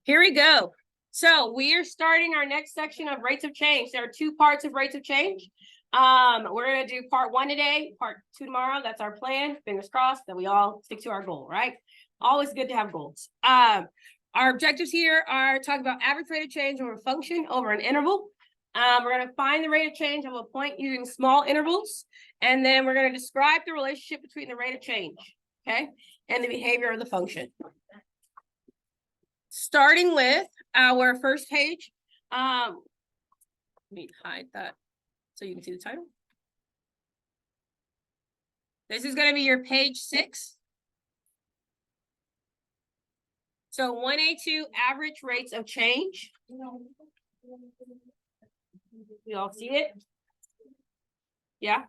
Here we go. So we are starting our next section of rates of change. There are two parts of rates of change. We're going to do part 1 today, part 2 tomorrow. That's our plan. Fingers crossed that we all stick to our goal, right? Always good to have goals. Our objectives here are talking about average rate of change over a function over an interval. We're going to find the rate of change of a point using small intervals. And then we're going to describe the relationship between the rate of change, okay, and the behavior of the function. Starting with our first page, let me hide that so you can see the title. This is going to be your page 6. So 1A.2 average rates of change. You all see it? Yeah.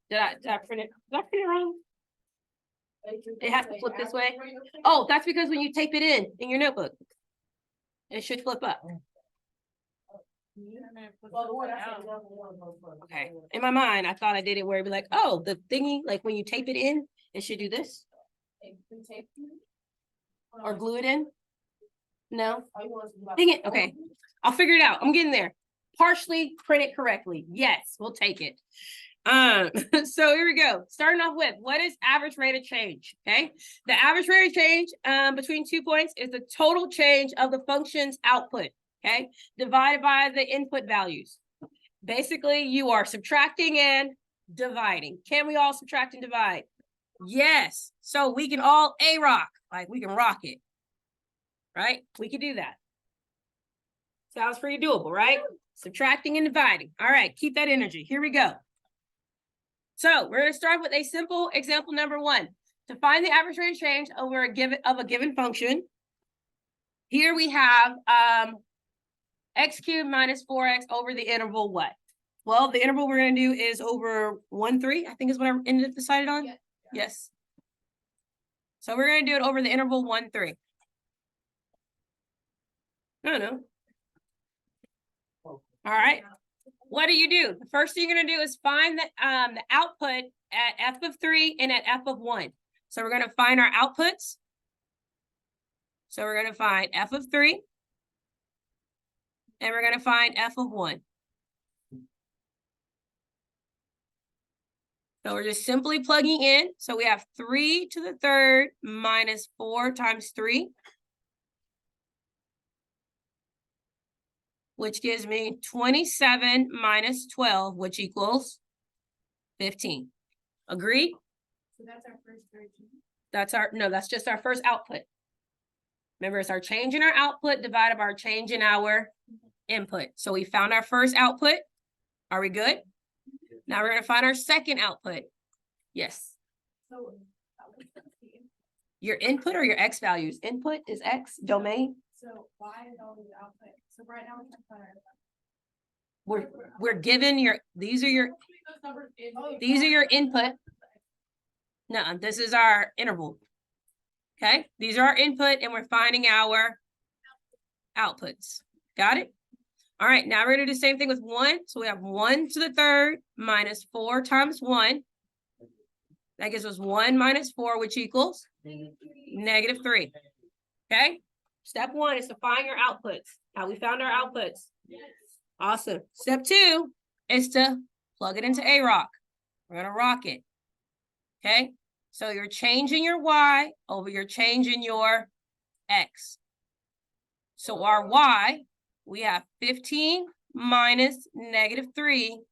Did I print it? Did I print it wrong? It has to flip this way. Oh, that's because when you tape it in your notebook, it should flip up. Okay. In my mind, I thought I did it where it'd be like, oh, the thingy, like when you tape it in, it should do this. Or glue it in. No. Dang it. Okay. I'll figure it out. I'm getting there. Partially print it correctly. Yes, we'll take it. So here we go. Starting off with, what is average rate of change? Okay. The average rate of change between 2 points is the total change of the function's output. Okay. Divided by the input values. Basically, you are subtracting and dividing. Can we all subtract and divide? Yes. So we can all rock. Like we can rock it. Right? We can do that. Sounds pretty doable, right? Subtracting and dividing. All right. Keep that energy. Here we go. So we're going to start with a simple example number 1. To find the average rate of change over a given function, here we have x cubed minus 4x over the interval what? Well, the interval we're going to do is over 1, 3, I think is what I ended up decided on. Yeah. Yes. So we're going to do it over the interval 1, 3. I don't know. All right. What do? The first thing you're going to do is find the output at f of 3 and at f of 1. So we're going to find our outputs. So we're going to find f of 3. And we're going to find f of 1. So we're just simply plugging in. So we have 3 to the third minus 4 times 3. Which gives me 27 minus 12, which equals 15. Agree? So that's our first 13. That's just our first output. Remember, it's our change in our output divided by our change in our input. So we found our first output. Are we good? Now we're going to find our second output. Yes. So your input or your x values? Input is x, domain. So y is always the output. So right now we can find our We're given these are your input. No, this is our interval. Okay, these are our input and we're finding our outputs. Got it? All right, now we're gonna do the same thing with 1. So we have 1 to the third minus 4 times 1. That gives us 1 minus 4, which equals -3. Okay? Step 1 is to find your outputs. How we found our outputs. Yes. Awesome. Step 2 is to plug it into rock. We're going to rock it. Okay? So you're changing your y over your change in your x. So our y, we have 15 minus -3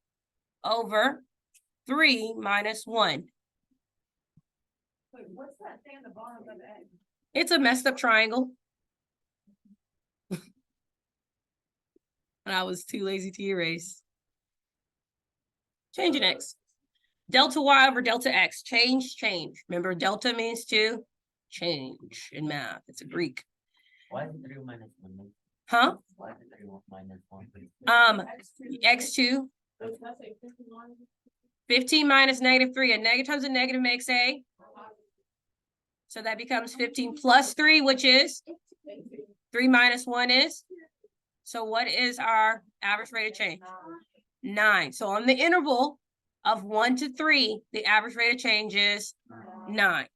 over 3 minus 1. Wait, what's that thing at the bottom of the egg? It's a messed up triangle. And I was too lazy to erase. Change in x. Delta y over delta x. Change. Remember, delta means to change in math. It's a Greek. Why is it 3 minus 1? Huh? Why is it 3 minus 1? x2. 15 minus -3. A negative times a negative makes a. So that becomes 15 plus 3, which is 3 minus 1 is. So what is our average rate of change? 9. So on the interval of 1 to 3, the average rate of change is 9.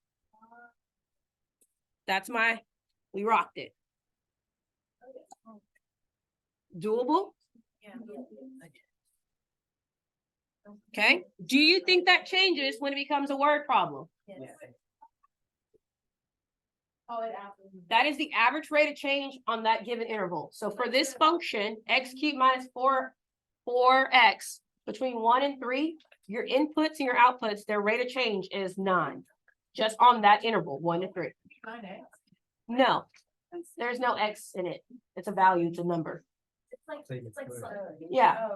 we rocked it. Doable? Yeah. Okay. Do you think that changes when it becomes a word problem? Oh, it happens. That is the average rate of change on that given interval. So for this function, x cubed minus 4x between 1 and 3, your inputs and your outputs, their rate of change is 9. Just on that interval, 1 to 3. 9x. No, there's no x in it. It's a value, it's a number. It's like Yeah,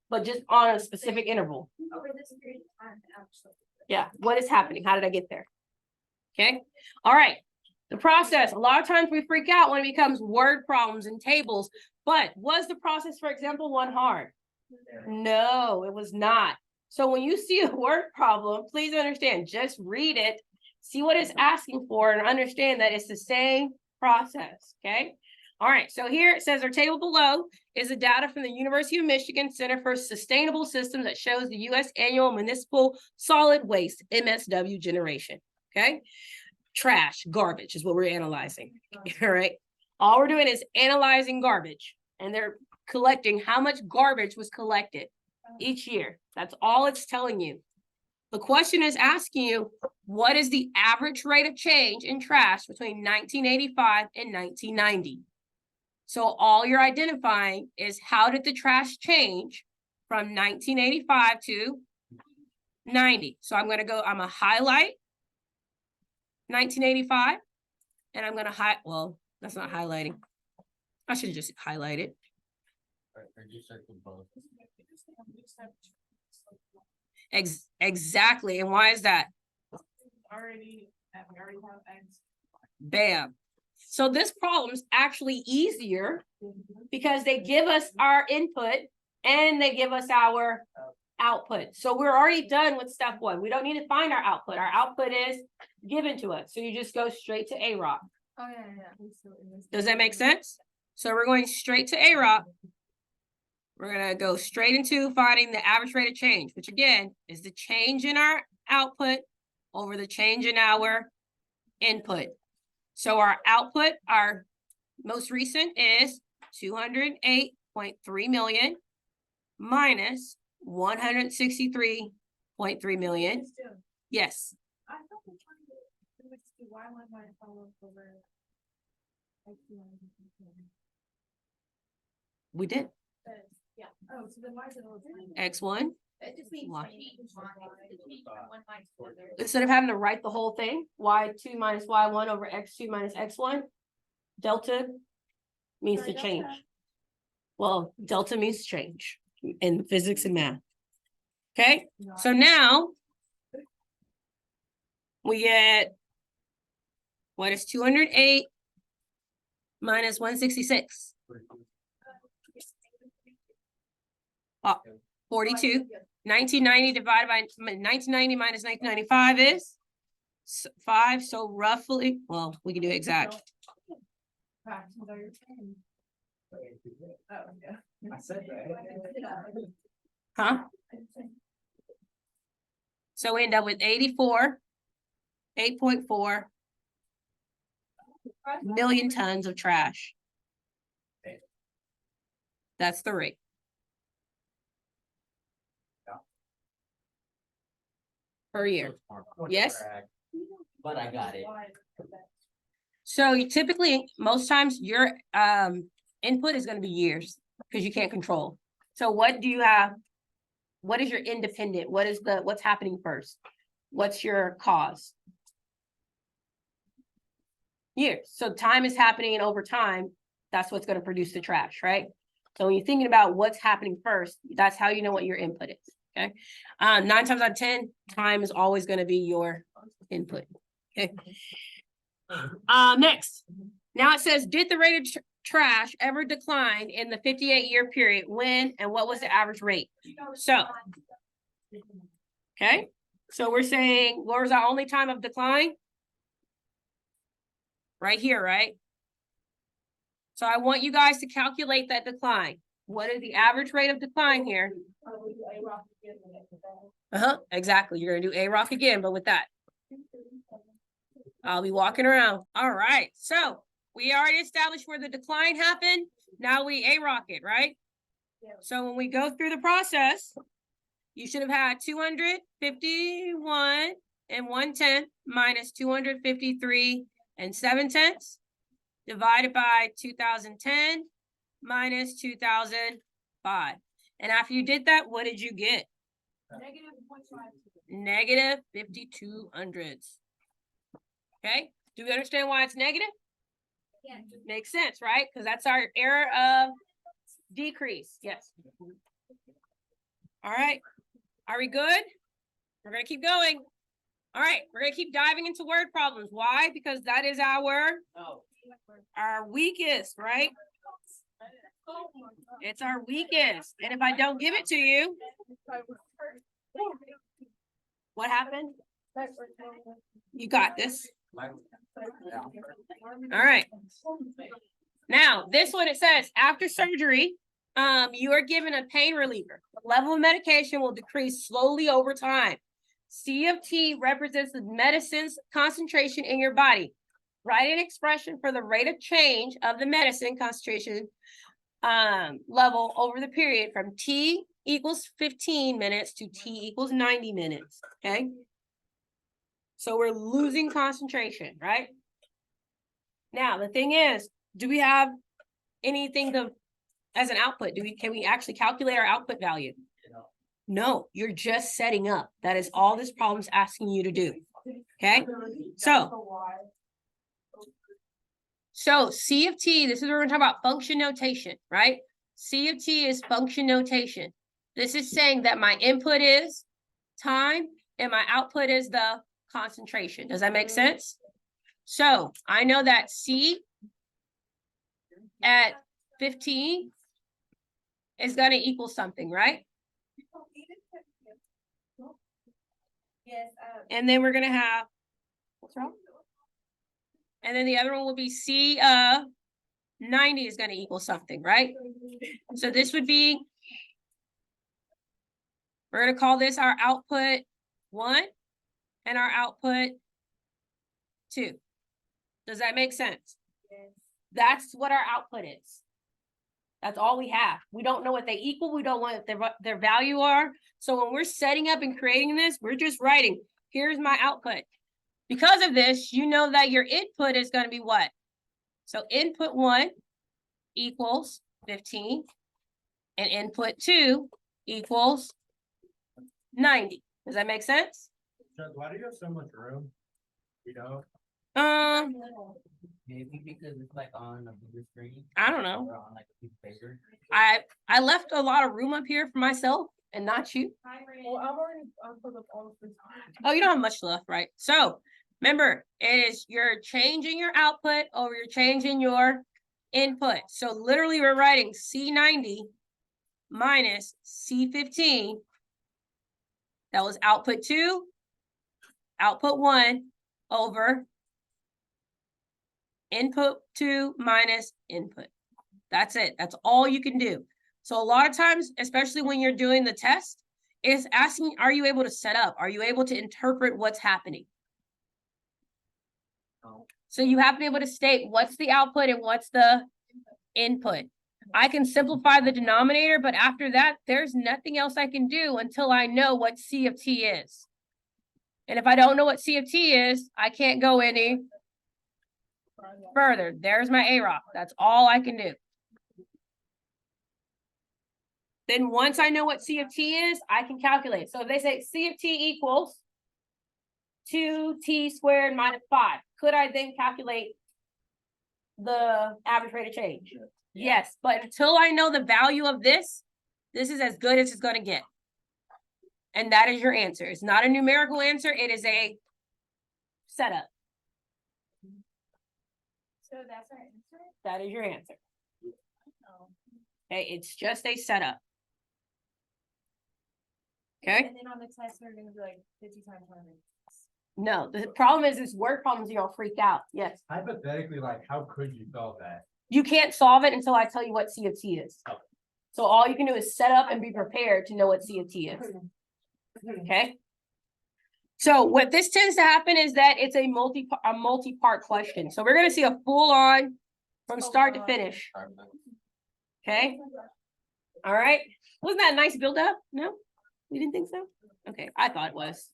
but just on a specific interval. over this period of time, actually. Yeah, what is happening? How did I get there? Okay, all right. The process, a lot of times we freak out when it becomes word problems and tables, but was the process, for example, one hard? No, it was not. So when you see a word problem, please understand, just read it, see what it's asking for, and understand that it's the same process, okay? All right, so here it says our table below is the data from the University of Michigan Center for Sustainable Systems that shows the U.S. annual municipal solid waste, MSW generation, okay? Trash, garbage is what we're analyzing, all right? All we're doing is analyzing garbage, and they're collecting how much garbage was collected each year. That's all it's telling you. The question is asking you, what is the average rate of change in trash between 1985 and 1990? So all you're identifying is how did the trash change from 1985 to 90? So I'm gonna highlight 1985, and I'm gonna well, that's not highlighting. I should have just highlighted. Or you circle both. Exactly, and why is that? We already have eggs. Bam. So this problem's actually easier because they give us our input and they give us our output. So we're already done with step 1. We don't need to find our output. Our output is given to us. So you just go straight to A-Rock. Oh, yeah. Does that make sense? So we're going straight to A-Rock. We're going to go straight into finding the average rate of change, which again is the change in our output over the change in our input. So our output, our most recent is 208.3 million minus 163.3 million. Yes. I thought we tried to do y1 minus y1 over x1. We did. Yeah. Oh, so then why is it all X1. It just means Y. change from one line to the other. Instead of having to write the whole thing, y2 minus y1 over x2 minus x1, delta means to change. Well, delta means change in physics and math. Okay, so now we get what is 208 minus 166? 42. 1990 divided by 1990 minus 1995 is 5. So roughly, well, we can do exact. Fractions are your change. Oh, yeah. I said that. Huh? So we end up with 8.4 million tons of trash. That's the rate. Per year. Yes. But I got it. So you typically, most times your input is going to be years because you can't control. So what do you have? What is your independent? What's happening first? What's your cause? Years. So time is happening, and over time, that's what's going to produce the trash, right? So when you're thinking about what's happening first, that's how you know what your input is. Okay. 9 times out of 10, time is always going to be your input. Okay. Next. Now it says, did the rate of trash ever decline in the 58-year period? When and what was the average rate? So, okay. So we're saying, what was our only time of decline? Right here, right? So I want you guys to calculate that decline. What is the average rate of decline here? Exactly. You're going to do A-Rock again, but with that. I'll be walking around. All right, so we already established where the decline happened. Now we A-rock it, right? Yeah. So when we go through the process, you should have had 251 and 1/10 minus 253 and 7/10 divided by 2010 minus 2005. And after you did that, what did you get? Negative 52 hundredths. Okay, do we understand why it's negative? Yeah. Makes sense, right? Because that's our error of decrease. Yes. All right. Are we good? We're going to keep going. All right. We're going to keep diving into word problems. Why? Because that is our weakest, right? It's our weakest. And if I don't give it to you, what happened? You got this. All right. Now, this one, it says, after surgery, you are given a pain reliever. The level of medication will decrease slowly over time. C of T represents the medicine's concentration in your body. Write an expression for the rate of change of the medicine concentration level over the period from T equals 15 minutes to T equals 90 minutes, okay? So we're losing concentration, right? Now, the thing is, do we have anything as an output? Can we actually calculate our output value? No, you're just setting up. That is all this problem's asking you to do. Okay, so C of T, this is where we're gonna talk about function notation, right? C of T is function notation. This is saying that my input is time and my output is the concentration. Does that make sense? So I know that C at 15 is going to equal something, right? Yes. And then we're going to have, what's wrong? And then the other one will be C of 90 is going to equal something, right? So this would be, we're going to call this our output 1 and our output 2. Does that make sense? Yes. That's what our output is. That's all we have. We don't know what they equal. We don't know what their value are. So when we're setting up and creating this, we're just writing, here's my output. Because of this, you know that your input is going to be what? So input 1 equals 15 and input 2 equals 90. Does that make sense? Why do you have so much room? You know? Maybe because it's like on a bigger screen. I don't know. Or on like a piece of paper. I left a lot of room up here for myself and not you. Well, I'm already put up all of this. Oh, you don't have much left, right? So remember, you're changing your output over you're changing your input. So literally we're writing C90 minus C15. That was output 2, output 1 over input 2 minus input. That's it. That's all you can do. So a lot of times, especially when you're doing the test, it's asking, are you able to set up? Are you able to interpret what's happening? So you have to be able to state what's the output and what's the input. I can simplify the denominator, but after that, there's nothing else I can do until I know what C of T is. And if I don't know what C of T is, I can't go any further. There's my A-rock. That's all I can do. Then once I know what C of T is, I can calculate. So if they say C of T equals 2T squared minus 5, could I then calculate the average rate of change? Yes, but until I know the value of this is as good as it's going to get. And that is your answer. It's not a numerical answer. It is a setup. So that's our answer? That is your answer. Oh. Okay, it's just a setup. Okay. And then on the test, we're gonna be like 50 times 100. No, the problem is word problems, you're gonna freak out. Yes. Hypothetically, like, how could you solve that? You can't solve it until I tell you what C of T is. Okay. So all you can do is set up and be prepared to know what C of T is. Okay. So what this tends to happen is that it's a multi-part question. So we're gonna see a full on from start to finish. Okay. All right. Wasn't that a nice build up? No, you didn't think so? Okay, I thought it was.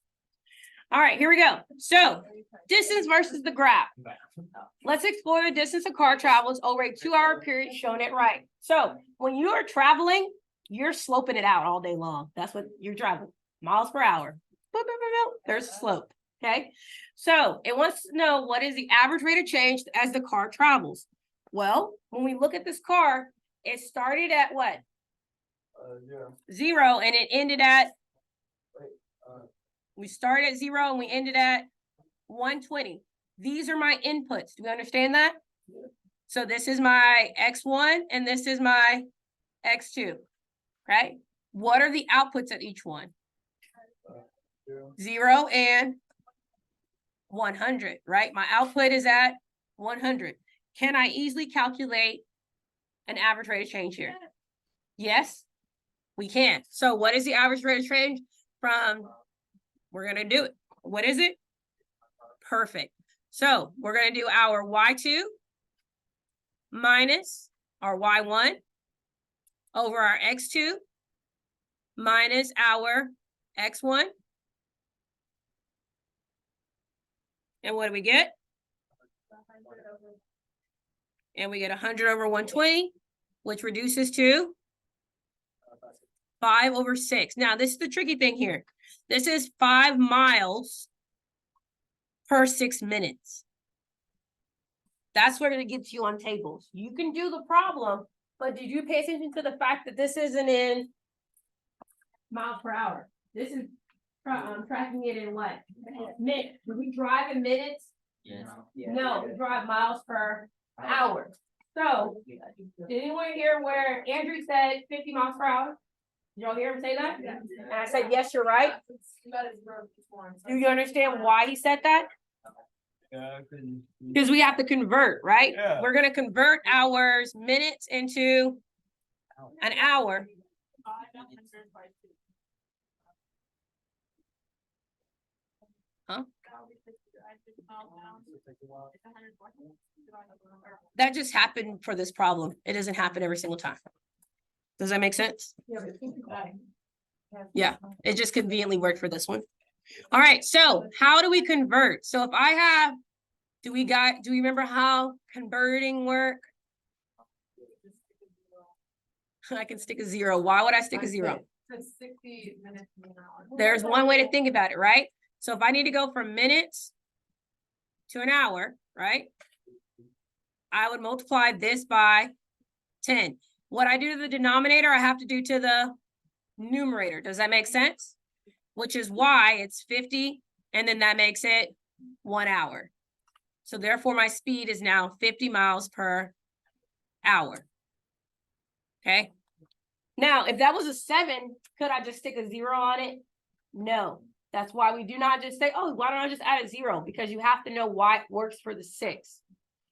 All right, here we go. So distance versus the graph. Let's explore the distance a car travels over a 2-hour period shown at right. So when you are traveling, you're sloping it out all day long. That's what you're driving, miles per hour. Boop, boop, boop, boop. There's a slope. Okay. So it wants to know what is the average rate of change as the car travels. Well, when we look at this car, it started at what? 0 and it ended at, we started at 0 and we ended at 120. These are my inputs. Do we understand that? So this is my X1 and this is my X2, right? What are the outputs at each one? 0 and 100, right? My output is at 100. Can I easily calculate an average rate of change here? Yes, we can. So what is the average rate of change from, we're going to do it. What is it? Perfect. So we're going to do our Y2 minus our Y1 over our X2 minus our X1. And what do we get? And we get 100 over 120, which reduces to 5 over 6. Now, this is the tricky thing here. This is 5 miles per 6 minutes. That's where it gets you on tables. You can do the problem, but did you pay attention to the fact that this isn't in miles per hour? This is tracking it in what? Minutes. Do we drive in minutes? Yes. No, we drive miles per hour. So, did anyone hear where Andrew said 50 miles per hour? Did y'all hear him say that? And I said, yes, you're right. Do you understand why he said that? Because we have to convert, right? Yeah. We're going to convert hours, minutes into an hour. Huh? That just happened for this problem. It doesn't happen every single time. Does that make sense? Yeah, it just conveniently worked for this one. All right, so how do we convert? So if I have, do we remember how converting work? I can stick a 0. Why would I stick a 0? 60 minutes an hour. There's one way to think about it, right? So if I need to go from minutes to an hour, right? I would multiply this by 10. What I do to the denominator, I have to do to the numerator. Does that make sense? Which is why it's 50, and then that makes it 1 hour. So therefore, my speed is now 50 miles per hour. Okay. Now, if that was a 7, could I just stick a 0 on it? No. That's why we do not just say, oh, why don't I just add a 0? Because you have to know why it works for the 6.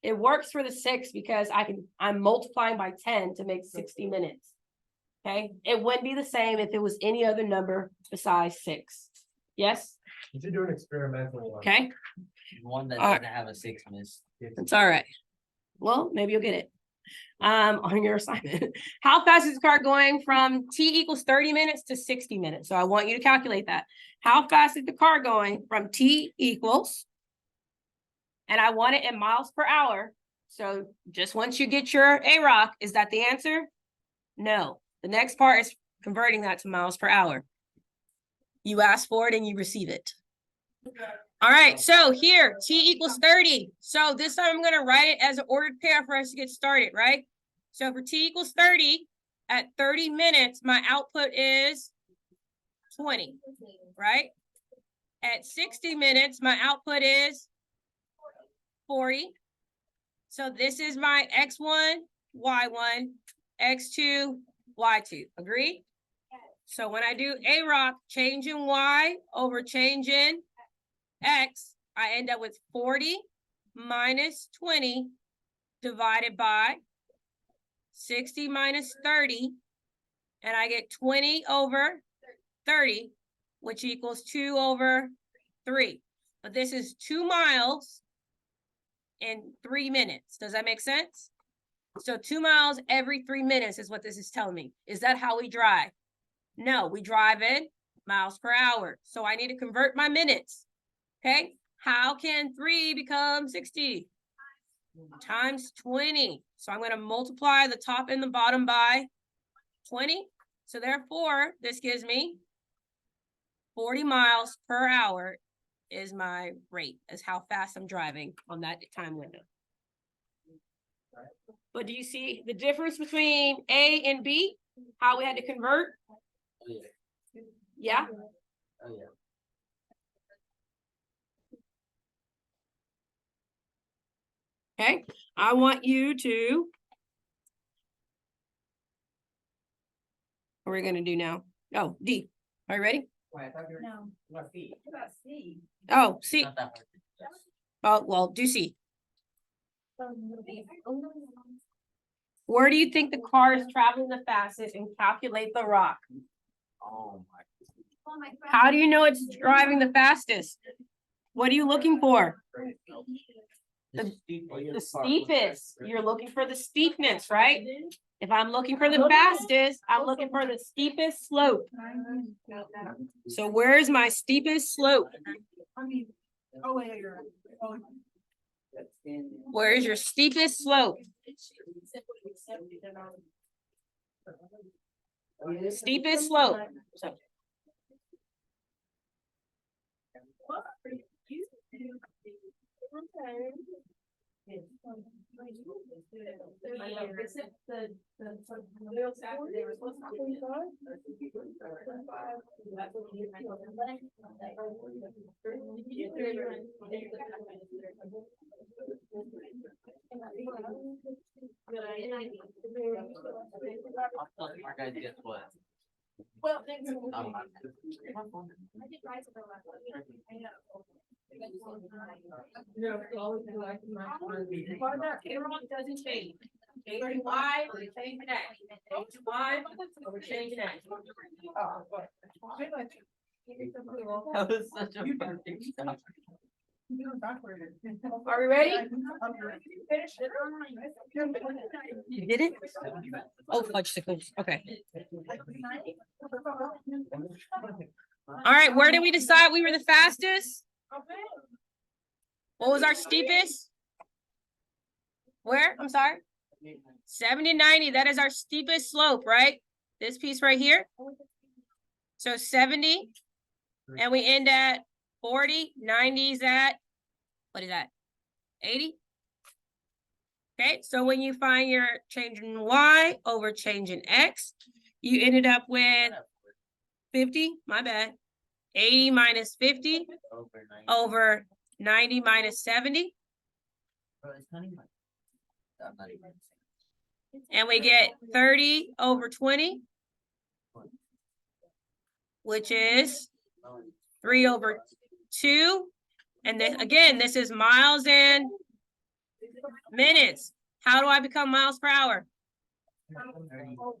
It works for the 6 because I'm multiplying by 10 to make 60 minutes. Okay. It wouldn't be the same if it was any other number besides 6. Yes? You should do an experimental one. Okay. One that All right. doesn't have a 6 miss. That's all right. Well, maybe you'll get it on your assignment. How fast is the car going from t equals 30 minutes to 60 minutes? So I want you to calculate that. How fast is the car going from t equals, and I want it in miles per hour. So just once you get your A-Rock, is that the answer? No. The next part is converting that to miles per hour. You ask for it and you receive it. All right, so here, t equals 30. So this time I'm going to write it as an ordered pair for us to get started, right? So for t equals 30, at 30 minutes, my output is 20, right? At 60 minutes, my output is 40. So this is my X1, Y1, X2, Y2. Agreed? So when I do A-Rock, change in Y over change in X, I end up with 40 minus 20 divided by 60 minus 30, and I get 20 over 30, which equals 2 over 3. But this is 2 miles in 3 minutes. Does that make sense? So 2 miles every 3 minutes is what this is telling me. Is that how we drive? No, we drive in miles per hour. So I need to convert my minutes. Okay, how can 3 become 60? Times 20. So I'm going to multiply the top and the bottom by 20. So therefore, this gives me 40 miles per hour is my rate, is how fast I'm driving on that time window. But do you see the difference between A and B? How we had to convert? Oh, yeah. Yeah. Oh, yeah. Okay. I want you to. What are we going to do now? Oh, D. Are you ready? Wait, I thought you were. No. What feet? What about C? Oh, C. Not that hard. Oh, well, do C. Where do you think the car is traveling the fastest and calculate the rock? Oh, my. How do you know it's driving the fastest? What are you looking for? The steepest. You're looking for the steepness, right? If I'm looking for the fastest, I'm looking for the steepest slope. So where's my steepest slope? Oh, wait, you're right. Where is your steepest slope? Steepest slope. So I'll tell you guys guess what. Well, doesn't change. Change to Y or change to X. Change to Y or change to X. That was such a perfect stop. Are we ready? You did it? Oh, fudgesicles. Okay. All right, where did we decide we were the fastest? What was our steepest? Where? I'm sorry. 70, 90. That is our steepest slope, right? This piece right here. So 70, and we end at 40. 90 is at, what is that? 80. Okay, so when you find your change in Y over change in X, you ended up with 50, my bad. 80 minus 50 Over 90. over 90 minus 70. Bro, it's not even. I'm not even. And we get 30 over 20, which is 3 over 2. And then again, this is miles and minutes. How do I become miles per hour?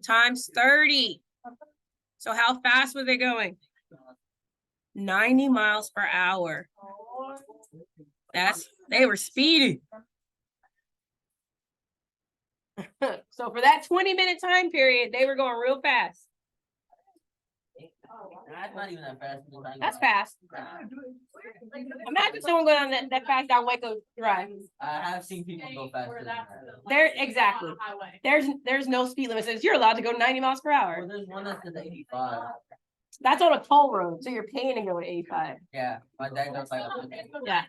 Times 30. So how fast were they going? 90 miles per hour. They were speeding. So for that 20-minute time period, they were going real fast. That's not even that fast. That's fast. Imagine someone going that fast down Waco Drive. I have seen people go faster than that. There, exactly. There's no speed limit. Says you're allowed to go 90 miles per Well, hour. there's one that says 85. That's on a toll road, so you're paying to go at 85. Yeah, my dad goes like, Yeah,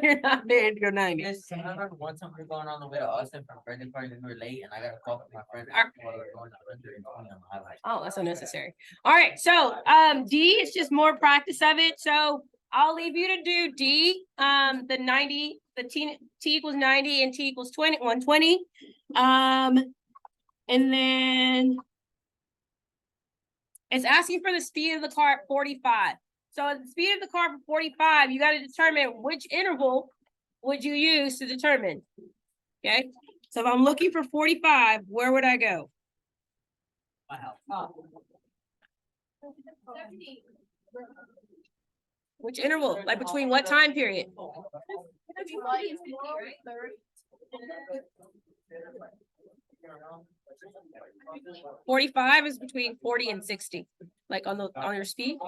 you're not paying to go 90. yes, I remember one time we were going on the way to Austin from birthday party and we were late and I got a call from my friend while we were going to 120 on the highway. Oh, that's unnecessary. All right, so D is just more practice of it. So I'll leave you to do D. The 90, the T equals 90 and T equals 120. And then it's asking for the speed of the car at 45. So the speed of the car for 45, you got to determine which interval would you use to determine. Okay, so if I'm looking for 45, where would I go? Wow. Which interval? Like between what time period? 45 is between 40 and 60. Like on your speed.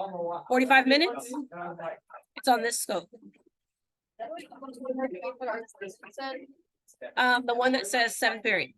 45 minutes? It's on this scope. The one that says 7th period.